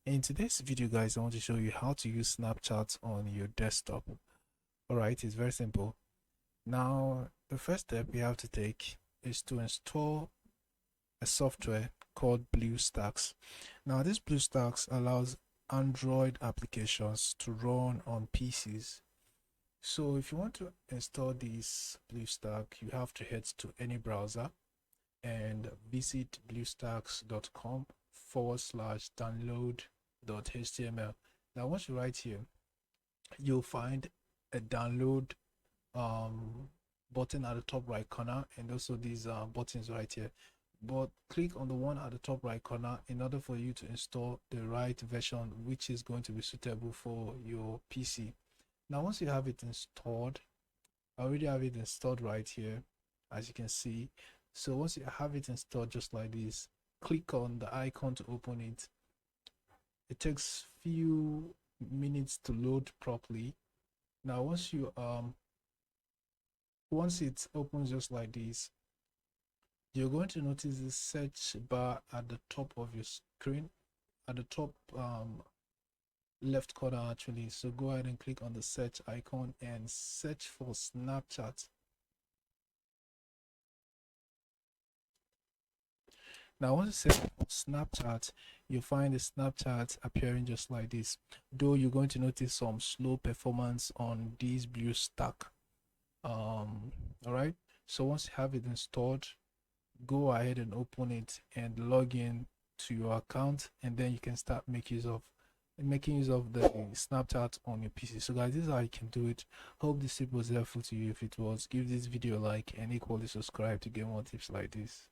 In today's video, guys, I want to show you how to use Snapchat on your desktop. Alright, it's very simple. Now, the first step you have to take is to install a software called BlueStacks. Now, this BlueStacks allows Android applications to run on PCs. So if you want to install this BlueStack, you have to head to any browser and visit bluestacks.com/download.html. Now, once you write here, you'll find a download button at the top right corner, and also these buttons right here. But click on the one at the top right corner in order for you to install the right version, which is going to be suitable for your PC. Now, once you have it installed, I already have it installed right here, as you can see. So once you have it installed just like this, click on the icon to open it. It takes few minutes to load properly. Now once it opens just like this, you're going to notice the search bar at the top of your screen, at the top left corner actually. So go ahead and click on the search icon and search for Snapchat. Now, once you search for Snapchat, you find the Snapchat appearing just like this. Though you're going to notice some slow performance on this BlueStack. All right. So once you have it installed, go ahead and open it and log in to your account, and then you can start making use of the Snapchat on your PC. So guys, this is how you can do it. Hope this tip was helpful to you. If it was, give this video a like and equally subscribe to get more tips like this.